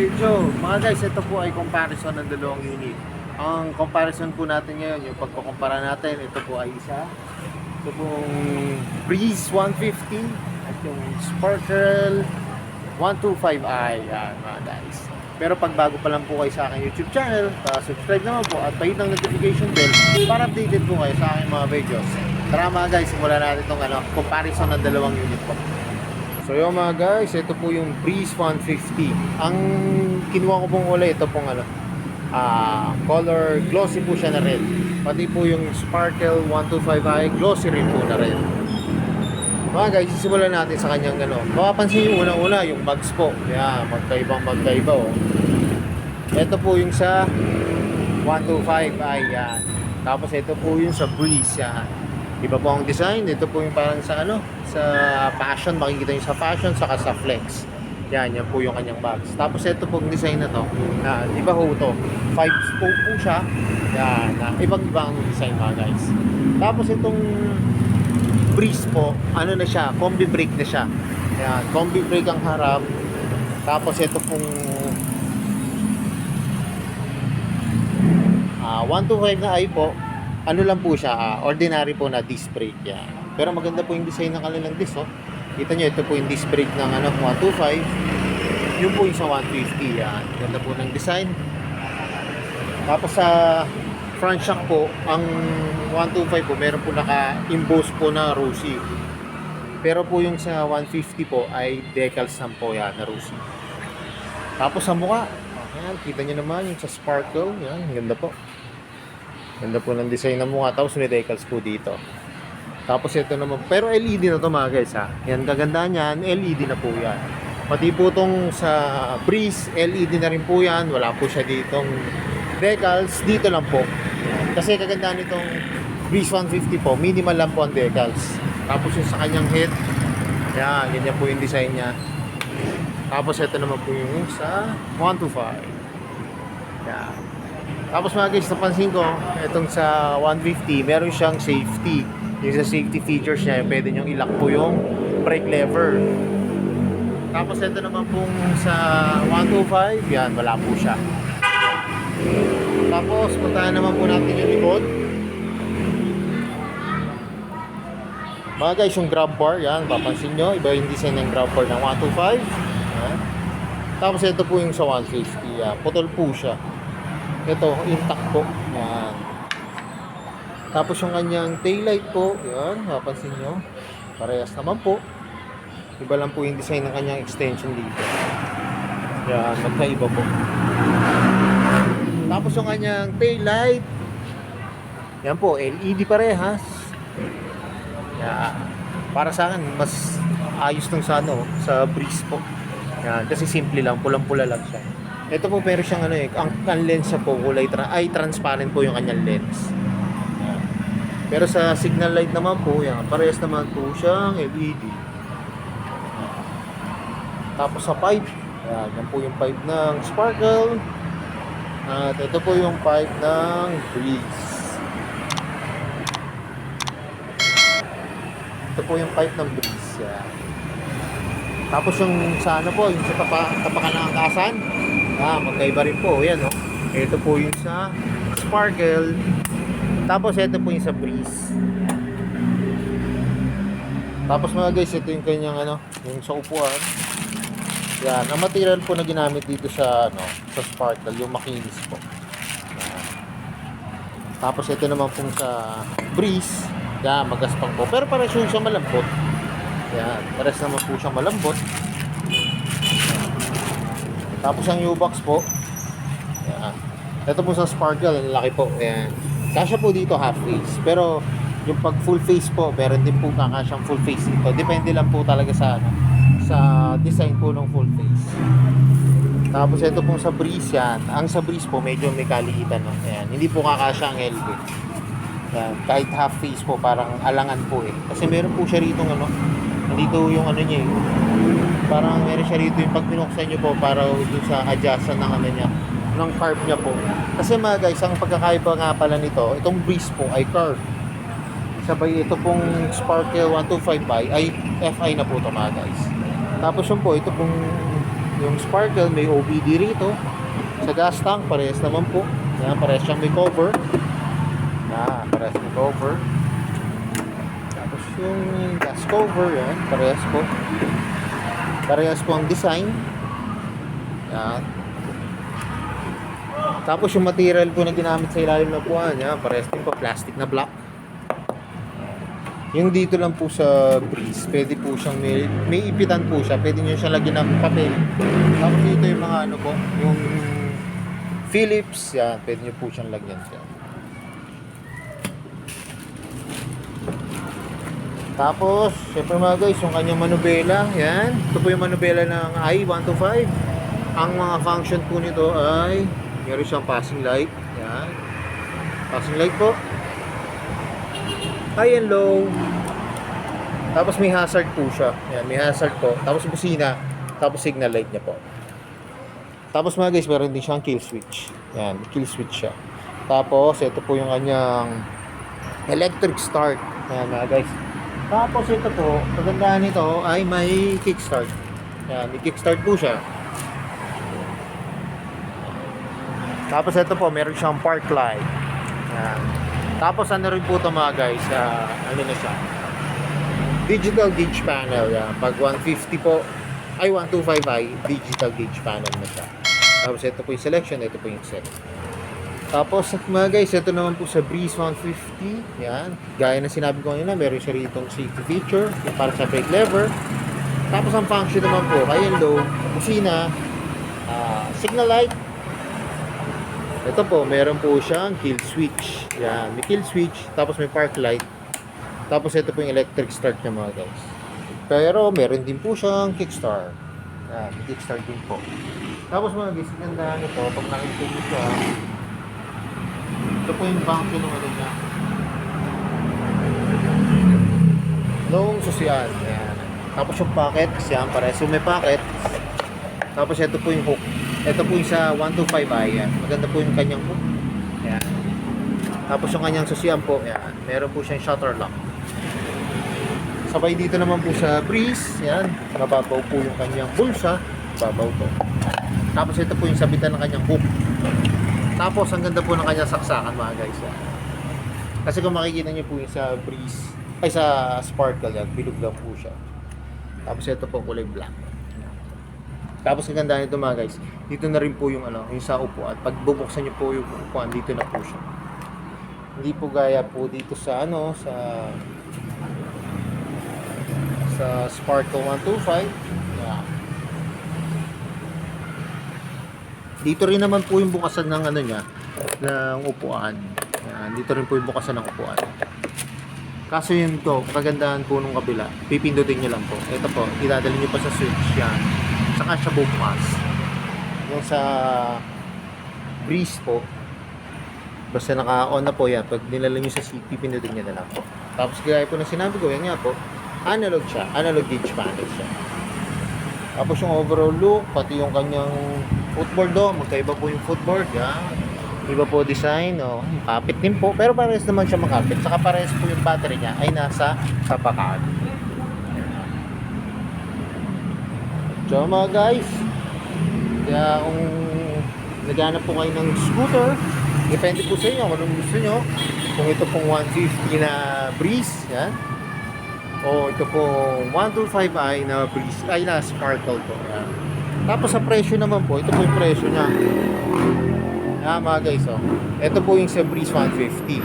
video. Mga guys, ito po ay comparison ng dalawang unit. Ang comparison po natin ngayon, yung pagkukumpara natin, ito po ay isa. Ito pong Breeze 150 at yung Sparkle 125i. Yan mga guys. Pero pag bago pa lang po kayo sa aking YouTube channel, subscribe naman po at pahit ng notification bell para updated po kayo sa aking mga videos. Tara mga guys, simulan natin itong comparison ng dalawang unit po. So yun mga guys, ito po yung Breeze 150. Ang kinuha ko pong kulay, ito pong color glossy po siya na red. Pati po yung Sparkle 125i, glossy rin po na red. Mga guys, sisimulan natin sa kanyang mapapansin nyo una-una yung bags po. Yan, magkaiba oh. Ito po yung sa 125i, yan. Tapos ito po yung sa Breeze, yan. Iba po ang design. Ito po yung parang sa sa Passion, makikita nyo sa Passion, saka sa Flex. Yan po yung kanyang bags. Tapos ito po yung design na to. Iba ho to. 5 spoke po siya. Yan, ibang-ibang design mga guys. Tapos itong Breeze po, na siya, combi brake na siya. Yan, combi brake ang harap. Tapos ito pong 125 na i po, lang po siya, ordinary po na disc brake yan. Pero maganda po yung design ng kanilang disc, oh. Kita nyo, ito po yung disc brake ng 125. Yung po yung sa 150 yan. Ganda po ng design. Tapos sa front shock po, ang 125 po, meron po naka-emboss po na Rossi. Pero po yung sa 150 po ay decals na po yan na Rossi. Tapos sa mukha, ayan, kita nyo naman yung sa Sparkle, yan, ganda po. Ganda po ng design ng mukha. Tapos may decals po dito. Tapos ito naman. Pero LED na to mga guys ha. Yan, kagandahan yan. LED na po yan. Pati po tong sa Breeze, LED na rin po yan. Wala po siya ditong decals. Dito lang po. Kasi kagandahan nitong Breeze 150 po, minimal lang po ang decals. Tapos yung sa kanyang head, yan, ganyan po yung design niya. Tapos ito naman po yung sa 125. Yan. Tapos mga guys, napansin ko, itong sa 150, meron siyang safety. Yung sa safety features niya, pwede nyo i-lock po yung brake lever. Tapos ito naman pong sa 125, yan, wala po siya. Tapos, puntahan naman po natin yung likod. Mga guys, yung grab bar, yan, papansin nyo, iba yung design ng grab bar ng 125. Yan. Tapos ito po yung sa 150, yan, putol po siya. Ito, intact po. Yan. Tapos yung kanyang taillight po, yan, mapansin nyo. Parehas naman po. Iba lang po yung design ng kanyang extension dito. Yan, magkaiba po. Tapos yung kanyang taillight, yan po, LED parehas. Yan. Para sa akin, mas ayos nung sa sa Breeze po. Yan, kasi simple lang, pulang-pula lang siya. Ito po pero siyang ang lens po kulay transparent po yung kanyang lens. Pero sa signal light naman po, yan, parehas naman po siyang LED. Tapos sa pipe, yan po yung pipe ng Sparkle. At ito po yung pipe ng Breeze. Ito po yung pipe ng Breeze. Yan. Tapos yung sa po, yung sa tapakan ng angkasan. Magkaiba rin po. Yan, oh. Ito po yung sa Sparkle. Tapos ito po yung sa Breeze. Tapos mga guys, ito yung kanyang yung sa upuan. Yan, ang material po na ginamit dito sa sa Sparkle, yung makinis po. Yan. Tapos ito naman po sa Breeze. Yan, magaspang po. Pero parang siya malambot. Yan, pares naman po siyang malambot. Tapos ang U-box po, yan. Ito po sa Sparkle, ang laki po. Ayan. Kasya po dito half face. Pero yung pag full face po, meron din po kakasyang full face dito. Depende lang po talaga sa sa design po ng full face. Tapos ito po sa Breeze yan. Ang sa Breeze po, medyo may kaliitan. Ayan. Hindi po kakasya ang LB. Ayan. Kahit half face po, parang alangan po eh. Kasi meron po siya rito nandito yung niya eh. Parang meron siya rito yung pag binuksan nyo po para dun sa adjustan ng niya, ng carb niya po. Kasi mga guys, ang pagkakaiba nga pala nito, itong Breeze po ay carb. Sabay ito pong Sparkle 125i ay FI na po ito mga guys. Tapos yun po, ito pong Yung sparkle, may OBD rito. Sa gas tank, parehas naman po. Yan, parehas siyang may cover. Yan, parehas may cover. Tapos yung gas cover, yan, parehas po. Parehas po ang design. Yan. Tapos yung material po na ginamit sa ilalim ng upuan, yan, parehas din po, plastic na block. Yung dito lang po sa Breeze, pwede po siyang may ipitan po siya. Pwede nyo siyang lagyan ng papel. Tapos dito yung mga ano po, yung Philips, yan, pwede nyo po siyang lagyan siya. Tapos, syempre mga guys, yung kanyang manubela, yan. Ito po yung manubela ng i125. Ang mga function po nito ay meron siyang passing light, yan. Passing light po. High and low. Tapos may hazard po siya. Yan, may hazard po. Tapos busina. Tapos signal light niya po. Tapos mga guys, meron din siyang kill switch. Yan, kill switch siya. Tapos ito po yung kanyang electric start. Yan mga guys. Tapos ito po, kagandahan nito ay may kickstart. Yan, may kickstart po siya. Tapos ito po, meron siyang park light. Yan. Tapos ano rin po ito mga guys, ano na siya, digital gauge panel. Yan. Pag 150 po, ay 125i, digital gauge panel na siya. Tapos ito po yung selection, ito po yung set. Tapos mga guys, ito naman po sa Breeze 150. Yan. Gaya na sinabi ko kanina, meron siya rito safety feature, yung para sa brake lever. Tapos ang function naman po, high and low, busina, signal light. Ito po, meron po siyang kill switch. Yan, may kill switch, tapos may park light. Tapos ito po yung electric start niya mga guys. Pero meron din po siyang kickstart. Yan, may kickstart din po. Tapos mga guys, gandahan ito, pag nakita nyo siya, ito po yung function ng ano niya. Noong susian. Yan. Tapos yung pocket, yan, pares yung may pocket. Tapos ito po yung hook. Ito po yung sa 125i. Yan. Maganda po yung kanyang hook. Yan. Tapos yung kanyang susian po, yan. Meron po siyang shutter lock. Sabay dito naman po sa Breeze. Yan. Mababaw po yung kanyang bulsa. Mababaw po. Tapos ito po yung sabitan ng kanyang hook. Tapos ang ganda po ng kanyang saksakan mga guys. Yan. Kasi kung makikita nyo po yung sa Breeze, ay sa Sparkle yan, bilog lang po siya. Tapos ito po kulay black. Tapos ang ganda nito mga guys, dito na rin po yung ano, yung sa upuan. Pag bubuksan niyo po yung upuan, dito na po siya. Hindi po gaya po dito sa ano, sa Sparkle 125. Yeah. Dito rin naman po yung bukasan ng ano niya, ng upuan. Yan, dito rin po yung bukasan ng upuan. Kaso yun to, kagandahan po nung kabila, pipindutin nyo lang po. Ito po, idadali nyo pa sa switch yan. Saka siya bubukas. Yung sa Breeze po, basta naka-on na po yan. Pag nilala nyo sa seat, pipindutin nyo na lang po. Tapos gaya po na sinabi ko, yan nga po, analog siya, analog gauge panel siya. Tapos yung overall look, pati yung kanyang footboard do, magkaiba po yung footboard, yan. Iba po design, oh, kapit din po, pero parehas naman siya makapit. Saka parehas po yung battery niya ay nasa kapakaan. So mga guys, kaya kung naghanap po kayo ng scooter, depende po sa inyo kung anong gusto nyo. Kung ito pong 150 na Breeze, yan. O ito pong 125i na Breeze, ay na Sparkle po, yan. Tapos sa presyo naman po, ito po yung presyo niya. Mga guys, oh. Ito po yung sa Breeze 150.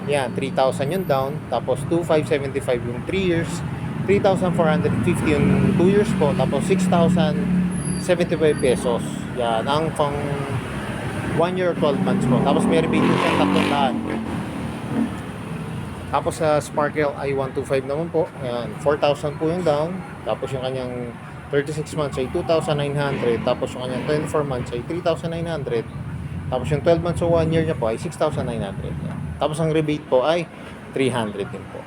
Yan, 3,000 yung down. Tapos 2,575 yung 3 years. 3,450 yung 2 years po. Tapos 6,075 pesos. Yan, ang pang 1 year 12 months po. Tapos may rebate po siyang 300. Tapos sa Sparkle i125 naman po. Yan, 4,000 po yung down. Tapos yung kanyang 36 months ay 2,900. Tapos yung kanyang 24 months ay 3,900. Tapos yung 12 months o 1 year niya po ay 6,900. Tapos ang rebate po ay 300 din po.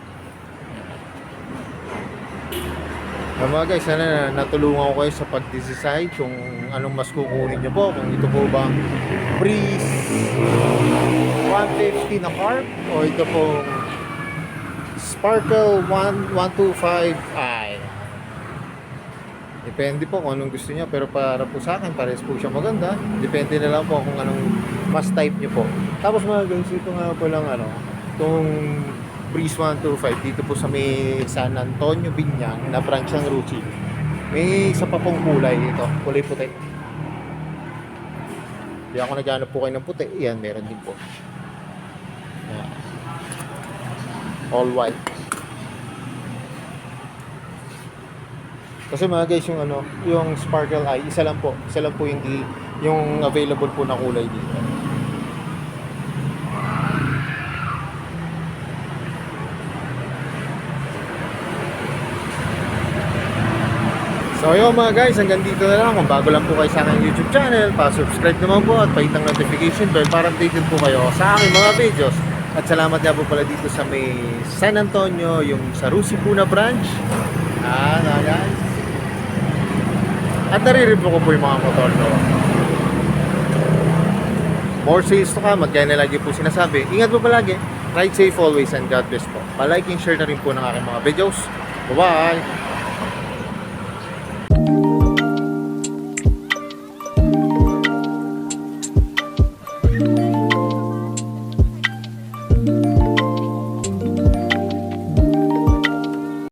Mga guys, sana natulungan ko kayo sa pag-decide kung anong mas kukunin nyo po. Kung ito po bang Breeze 150 na carb o ito pong Sparkle 125i. Depende po kung anong gusto niya. Pero para po sa akin, pares po siya maganda. Depende na lang po kung anong mas type niyo po. Tapos mga guys, ito nga po lang itong Breeze 125 dito po sa may San Antonio Binyang na branch ng Ruchi. May isa pa pong kulay ito, kulay puti. Hindi ako naghanap po kayo ng puti. Yan, meron din po. Yan. All white. Kasi mga guys, yung Sparkle Eye, isa lang po yung available po na kulay dito. So yun mga guys, hanggang dito na lang. Kung bago lang po kayo sa aking YouTube channel, pa-subscribe naman po at pahitang notification bell para updated po kayo sa aking mga videos. At salamat nga po pala dito sa may San Antonio, yung sa Rusi Puna branch. Guys. At nare-review ko po yung mga motor ko. More sales to come, at kaya na lagi po sinasabi. Ingat po palagi, ride safe always, and God bless po. Pa-like and share na rin po ng aking mga videos. Bye-bye!